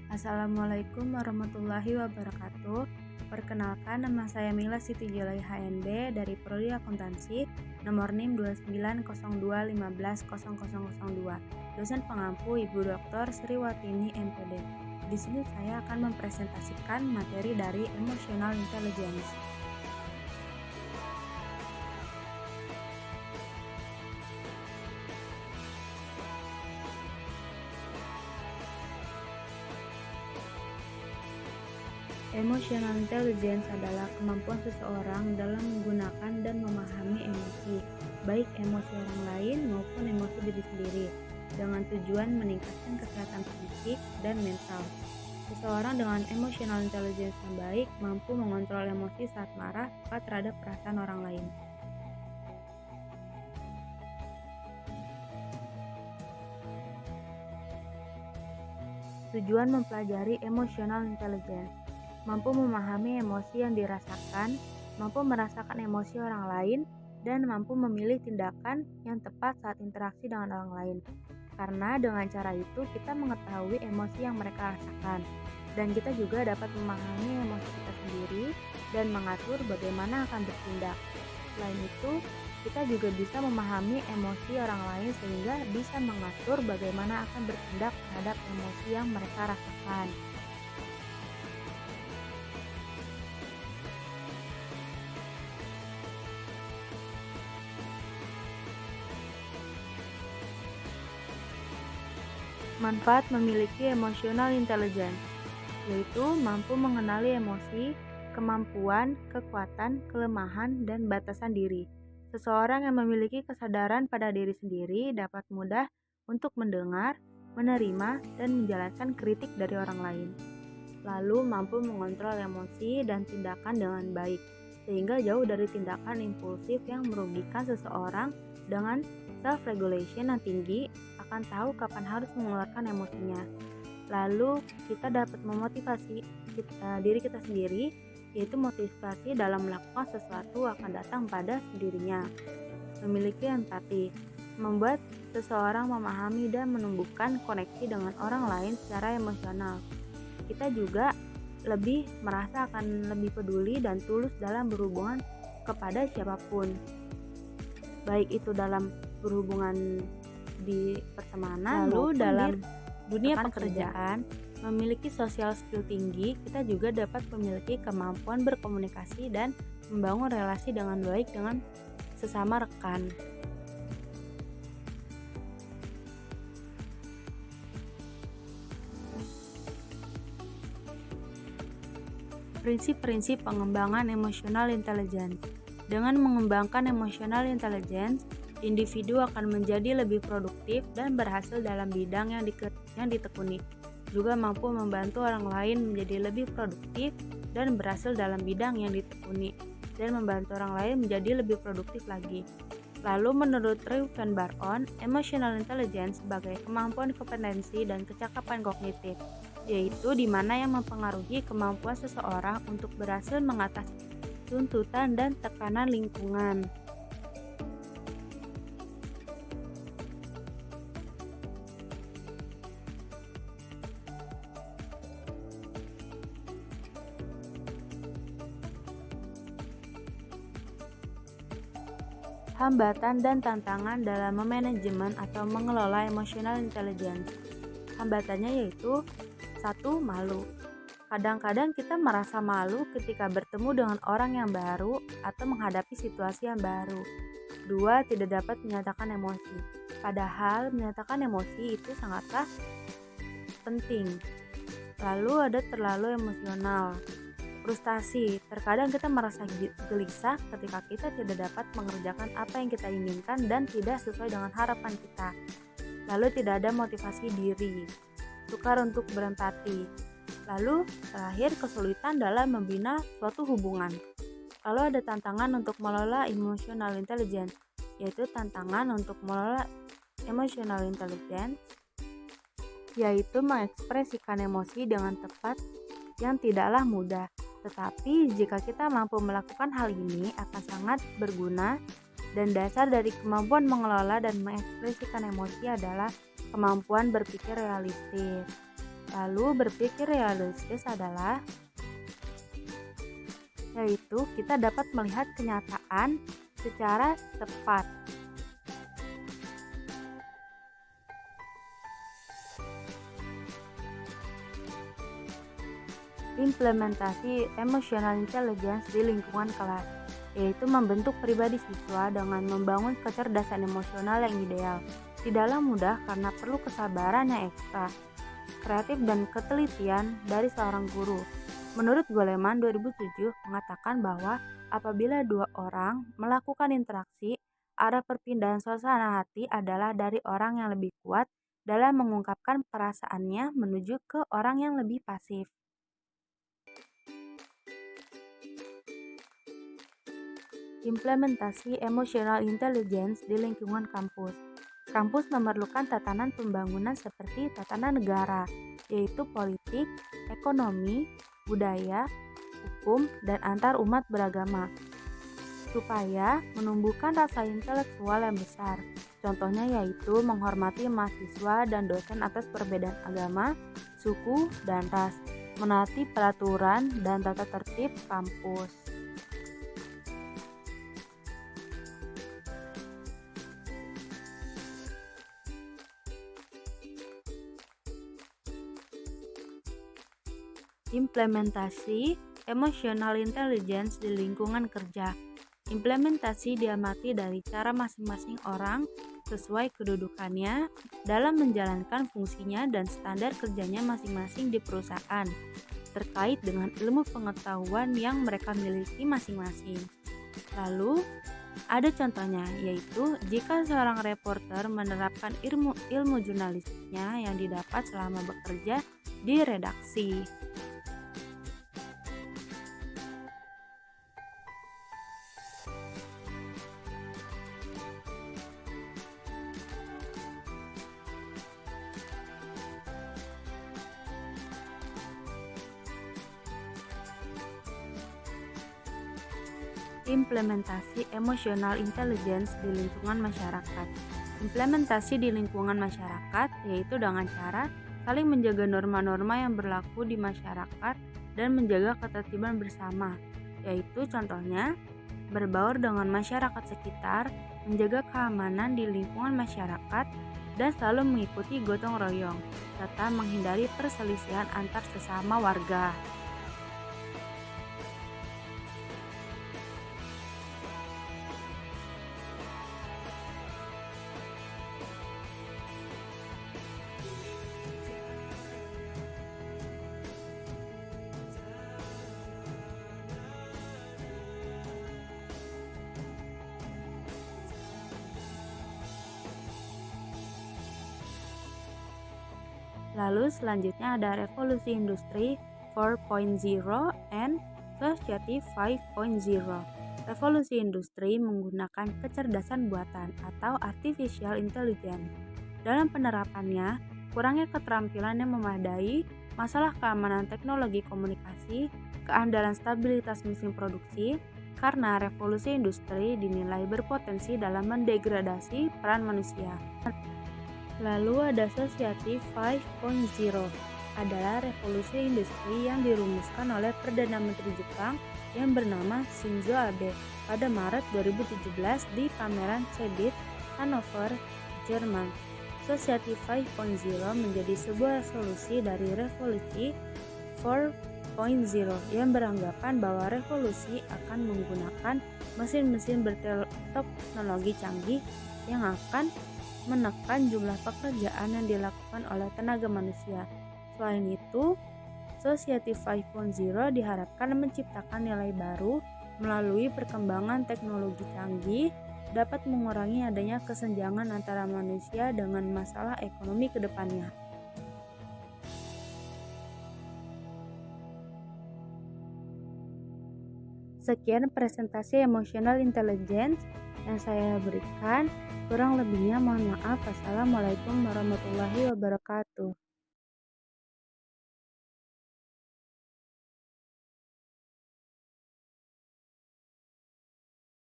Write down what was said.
Assalamualaikum warahmatullahi wabarakatuh. Perkenalkan, nama saya Mila Siti Julai HNB dari Prodi Akuntansi, nomor NIM 2902150002. Dosen pengampu Ibu Dr. Sriwatini MPD. Di sini saya akan mempresentasikan materi dari Emotional Intelligence. Emotional intelligence adalah kemampuan seseorang dalam menggunakan dan memahami emosi, baik emosi orang lain maupun emosi diri sendiri, dengan tujuan meningkatkan kesehatan fisik dan mental. Seseorang dengan emotional intelligence yang baik mampu mengontrol emosi saat marah atau terhadap perasaan orang lain. Tujuan mempelajari emotional intelligence: mampu memahami emosi yang dirasakan, mampu merasakan emosi orang lain, dan mampu memilih tindakan yang tepat saat interaksi dengan orang lain. Karena dengan cara itu kita mengetahui emosi yang mereka rasakan, dan kita juga dapat memahami emosi kita sendiri dan mengatur bagaimana akan bertindak. Selain itu, kita juga bisa memahami emosi orang lain sehingga bisa mengatur bagaimana akan bertindak terhadap emosi yang mereka rasakan. Manfaat memiliki emotional intelligence, yaitu mampu mengenali emosi, kemampuan, kekuatan, kelemahan, dan batasan diri. Seseorang yang memiliki kesadaran pada diri sendiri dapat mudah untuk mendengar, menerima, dan menjalankan kritik dari orang lain. Lalu mampu mengontrol emosi dan tindakan dengan baik, sehingga jauh dari tindakan impulsif yang merugikan seseorang. Dengan self-regulation yang tinggi, akan tahu kapan harus mengeluarkan emosinya. Lalu kita dapat memotivasi diri kita sendiri, yaitu motivasi dalam melakukan sesuatu akan datang pada sendirinya. Memiliki empati, membuat seseorang memahami dan menumbuhkan koneksi dengan orang lain secara emosional. Kita juga lebih merasa akan lebih peduli dan tulus dalam berhubungan kepada siapapun, baik itu dalam berhubungan di pertemanan lalu dalam dunia pekerjaan. Memiliki social skill tinggi, kita juga dapat memiliki kemampuan berkomunikasi dan membangun relasi dengan baik dengan sesama rekan. Prinsip-prinsip pengembangan emotional intelligence. Dengan mengembangkan emotional intelligence, individu akan menjadi lebih produktif dan berhasil dalam bidang yang ditekuni. Juga mampu membantu orang lain menjadi lebih produktif dan berhasil dalam bidang yang ditekuni, dan membantu orang lain menjadi lebih produktif lagi. Lalu menurut Drew Van Baron, emotional intelligence sebagai kemampuan kompetensi dan kecakapan kognitif, yaitu di mana yang mempengaruhi kemampuan seseorang untuk berhasil mengatasi tuntutan dan tekanan lingkungan. Hambatan dan tantangan dalam memanajemen atau mengelola emotional intelligence. Hambatannya yaitu: 1. Malu. Kadang-kadang kita merasa malu ketika bertemu dengan orang yang baru atau menghadapi situasi yang baru. 2. Tidak dapat menyatakan emosi. Padahal menyatakan emosi itu sangatlah penting. Lalu ada terlalu emosional. Frustasi. Terkadang kita merasa gelisah ketika kita tidak dapat mengerjakan apa yang kita inginkan dan tidak sesuai dengan harapan kita. Lalu tidak ada motivasi diri. Sukar untuk berempati. Lalu terakhir, kesulitan dalam membina suatu hubungan. Lalu ada tantangan untuk mengelola emotional intelligence, yaitu tantangan untuk mengelola emotional intelligence, yaitu mengekspresikan emosi dengan tepat yang tidaklah mudah. Tetapi jika kita mampu melakukan hal ini akan sangat berguna, dan dasar dari kemampuan mengelola dan mengekspresikan emosi adalah kemampuan berpikir realistis. Lalu berpikir realistis adalah yaitu kita dapat melihat kenyataan secara tepat. Implementasi emotional intelligence di lingkungan kelas, yaitu membentuk pribadi siswa dengan membangun kecerdasan emosional yang ideal. Tidaklah mudah karena perlu kesabaran yang ekstra, kreatif dan ketelitian dari seorang guru. Menurut Goleman 2007 mengatakan bahwa apabila dua orang melakukan interaksi, arah perpindahan suasana hati adalah dari orang yang lebih kuat dalam mengungkapkan perasaannya menuju ke orang yang lebih pasif. Implementasi emotional intelligence di lingkungan kampus. Kampus memerlukan tatanan pembangunan seperti tatanan negara, yaitu politik, ekonomi, budaya, hukum, dan antar umat beragama, supaya menumbuhkan rasa intelektual yang besar. Contohnya yaitu menghormati mahasiswa dan dosen atas perbedaan agama, suku, dan ras, menaati peraturan dan tata tertib kampus. Implementasi emotional intelligence di lingkungan kerja. Implementasi diamati dari cara masing-masing orang sesuai kedudukannya dalam menjalankan fungsinya dan standar kerjanya masing-masing di perusahaan, terkait dengan ilmu pengetahuan yang mereka miliki masing-masing. Lalu, ada contohnya, yaitu jika seorang reporter menerapkan ilmu jurnalistiknya yang didapat selama bekerja di redaksi. Implementasi emotional intelligence di lingkungan masyarakat. Implementasi di lingkungan masyarakat yaitu dengan cara saling menjaga norma-norma yang berlaku di masyarakat dan menjaga ketertiban bersama, yaitu contohnya berbaur dengan masyarakat sekitar, menjaga keamanan di lingkungan masyarakat, dan selalu mengikuti gotong royong, serta menghindari perselisihan antar sesama warga. Lalu selanjutnya ada revolusi industri 4.0 and society 5.0. Revolusi industri menggunakan kecerdasan buatan atau artificial intelligence. Dalam penerapannya, kurangnya keterampilan yang memadai, masalah keamanan teknologi komunikasi, keandalan stabilitas mesin produksi, karena revolusi industri dinilai berpotensi dalam mendegradasi peran manusia. Lalu ada Society 5.0, adalah revolusi industri yang dirumuskan oleh Perdana Menteri Jepang yang bernama Shinzo Abe pada Maret 2017 di pameran CeBIT, Hannover, Jerman. Society 5.0 menjadi sebuah solusi dari revolusi 4.0 yang beranggapan bahwa revolusi akan menggunakan mesin-mesin berteknologi canggih yang akan menekan jumlah pekerjaan yang dilakukan oleh tenaga manusia. Selain itu, Society 5.0 diharapkan menciptakan nilai baru melalui perkembangan teknologi canggih, dapat mengurangi adanya kesenjangan antara manusia dengan masalah ekonomi ke depannya. Sekian presentasi emotional intelligence yang saya berikan. Kurang lebihnya mohon maaf. Wassalamualaikum warahmatullahi wabarakatuh.